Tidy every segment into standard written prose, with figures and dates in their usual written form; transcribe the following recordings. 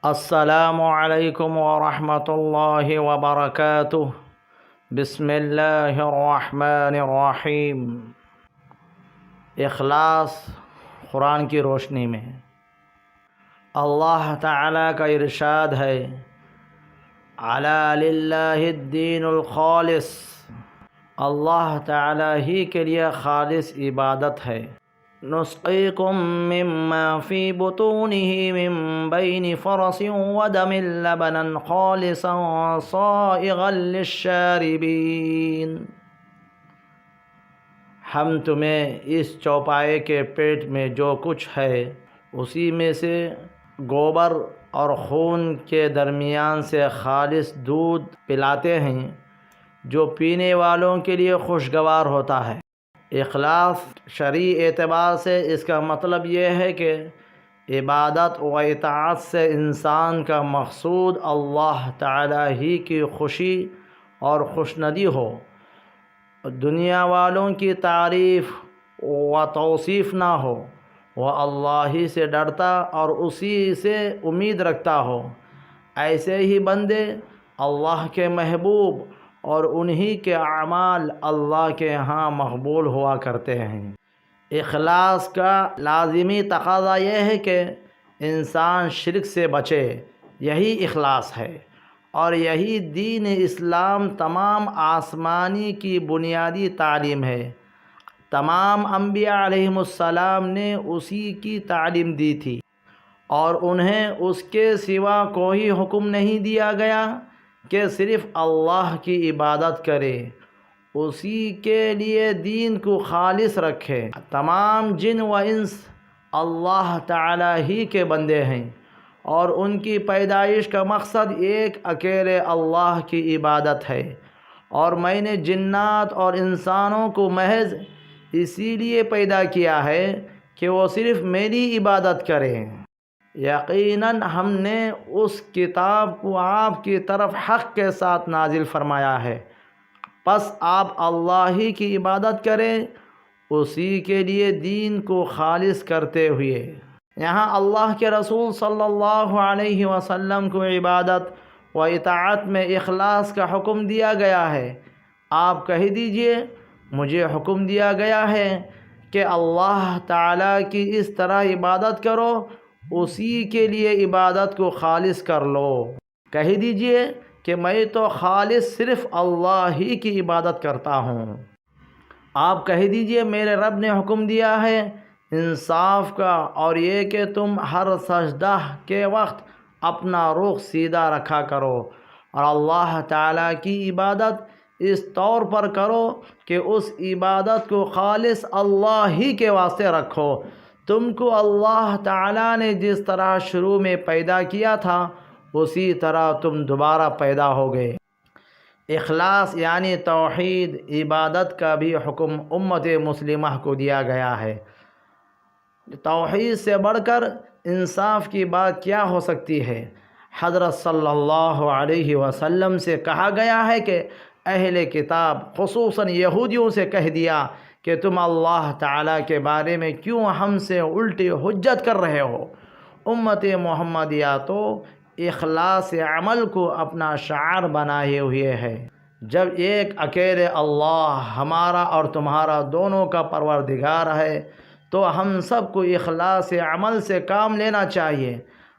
السلام علیکم ورحمۃ اللہ وبرکاتہ۔ بسم اللہ الرحمن الرحیم۔ اخلاص قرآن کی روشنی میں اللہ تعالیٰ کا ارشاد ہے، الا للہ الدین الخالص، اللہ تعالیٰ ہی کے لیے خالص عبادت ہے۔ نسقیکم مما فی بطونہ من بین فرث ودم لبنا خالصا صائغا للشاربین۔ ہم تمہیں اس چوپائے کے پیٹ میں جو کچھ ہے اسی میں سے گوبر اور خون کے درمیان سے خالص دودھ پلاتے ہیں جو پینے والوں کے لیے خوشگوار ہوتا ہے۔ اخلاص شرعی اعتبار سے اس کا مطلب یہ ہے کہ عبادت و اطاعت سے انسان کا مقصود اللہ تعالیٰ ہی کی خوشی اور خوشندی ہو، دنیا والوں کی تعریف و توصیف نہ ہو، وہ اللہ ہی سے ڈرتا اور اسی سے امید رکھتا ہو۔ ایسے ہی بندے اللہ کے محبوب اور انہی کے اعمال اللہ کے ہاں مقبول ہوا کرتے ہیں۔ اخلاص کا لازمی تقاضا یہ ہے کہ انسان شرک سے بچے، یہی اخلاص ہے، اور یہی دین اسلام تمام آسمانی کی بنیادی تعلیم ہے۔ تمام انبیاء علیہم السلام نے اسی کی تعلیم دی تھی، اور انہیں اس کے سوا کوئی حکم نہیں دیا گیا کہ صرف اللہ کی عبادت کرے، اسی کے لیے دین کو خالص رکھے۔ تمام جن و انس اللہ تعالیٰ ہی کے بندے ہیں، اور ان کی پیدائش کا مقصد ایک اکیلے اللہ کی عبادت ہے، اور میں نے جنات اور انسانوں کو محض اسی لیے پیدا کیا ہے کہ وہ صرف میری عبادت کریں۔ یقیناً ہم نے اس کتاب کو آپ کی طرف حق کے ساتھ نازل فرمایا ہے، پس آپ اللہ ہی کی عبادت کریں، اسی کے لیے دین کو خالص کرتے ہوئے۔ یہاں اللہ کے رسول صلی اللہ علیہ وسلم کو عبادت و اطاعت میں اخلاص کا حکم دیا گیا ہے۔ آپ کہہ دیجئے، مجھے حکم دیا گیا ہے کہ اللہ تعالیٰ کی اس طرح عبادت کرو، اسی کے لیے عبادت کو خالص کر لو۔ کہہ دیجئے کہ میں تو خالص صرف اللہ ہی کی عبادت کرتا ہوں۔ آپ کہہ دیجئے میرے رب نے حکم دیا ہے انصاف کا، اور یہ کہ تم ہر سجدہ کے وقت اپنا رخ سیدھا رکھا کرو، اور اللہ تعالیٰ کی عبادت اس طور پر کرو کہ اس عبادت کو خالص اللہ ہی کے واسطے رکھو۔ تم کو اللہ تعالیٰ نے جس طرح شروع میں پیدا کیا تھا اسی طرح تم دوبارہ پیدا ہو گئے۔ اخلاص یعنی توحید عبادت کا بھی حکم امت مسلمہ کو دیا گیا ہے۔ توحید سے بڑھ کر انصاف کی بات کیا ہو سکتی ہے؟ حضرت صلی اللہ علیہ وسلم سے کہا گیا ہے کہ اہل کتاب خصوصاً یہودیوں سے کہہ دیا کہ تم اللہ تعالیٰ کے بارے میں کیوں ہم سے الٹی حجت کر رہے ہو؟ امت محمدیہ تو اخلاص عمل کو اپنا شعار بنائے ہوئے ہے۔ جب ایک اکیلے اللہ ہمارا اور تمہارا دونوں کا پروردگار ہے تو ہم سب کو اخلاص عمل سے کام لینا چاہیے۔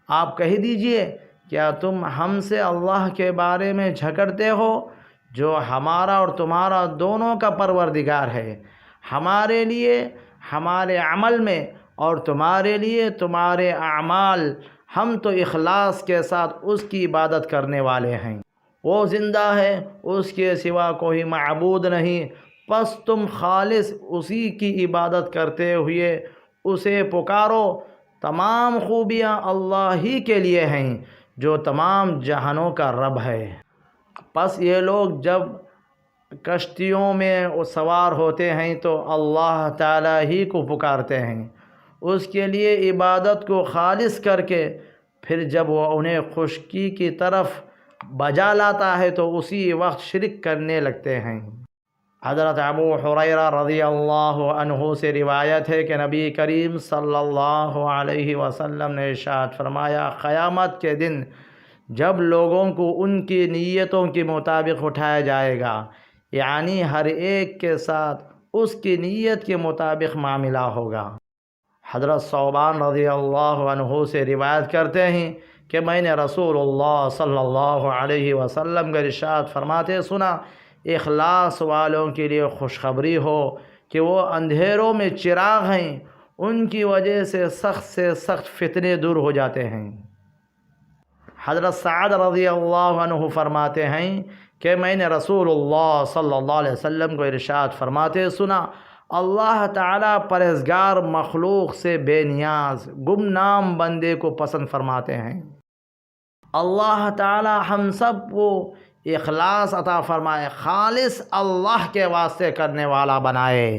آپ کہہ دیجئے، کیا تم ہم سے اللہ کے بارے میں جھگڑتے ہو جو ہمارا اور تمہارا دونوں کا پروردگار ہے؟ ہمارے لیے ہمارے عمل میں اور تمہارے لیے تمہارے اعمال، ہم تو اخلاص کے ساتھ اس کی عبادت کرنے والے ہیں۔ وہ زندہ ہے، اس کے سوا کوئی معبود نہیں، پس تم خالص اسی کی عبادت کرتے ہوئے اسے پکارو۔ تمام خوبیاں اللہ ہی کے لیے ہیں جو تمام جہانوں کا رب ہے۔ پس یہ لوگ جب کشتیوں میں سوار ہوتے ہیں تو اللہ تعالیٰ ہی کو پکارتے ہیں، اس کے لیے عبادت کو خالص کر کے، پھر جب وہ انہیں خشکی کی طرف بجا لاتا ہے تو اسی وقت شرک کرنے لگتے ہیں۔ حضرت ابو حریرہ رضی اللہ عنہ سے روایت ہے کہ نبی کریم صلی اللہ علیہ وسلم نے ارشاد فرمایا، قیامت کے دن جب لوگوں کو ان کی نیتوں کے مطابق اٹھایا جائے گا، یعنی ہر ایک کے ساتھ اس کی نیت کے مطابق معاملہ ہوگا۔ حضرت ثوبان رضی اللہ عنہ سے روایت کرتے ہیں کہ میں نے رسول اللہ صلی اللہ علیہ وسلم کا ارشاد فرماتے سنا، اخلاص والوں کے لیے خوشخبری ہو کہ وہ اندھیروں میں چراغ ہیں، ان کی وجہ سے سخت فتنے دور ہو جاتے ہیں۔ حضرت سعد رضی اللہ عنہ فرماتے ہیں کہ میں نے رسول اللہ صلی اللہ علیہ وسلم کو ارشاد فرماتے سنا، اللہ تعالیٰ پرہیزگار مخلوق سے بے نیاز گمنام بندے کو پسند فرماتے ہیں۔ اللہ تعالیٰ ہم سب کو اخلاص عطا فرمائے، خالص اللہ کے واسطے کرنے والا بنائے۔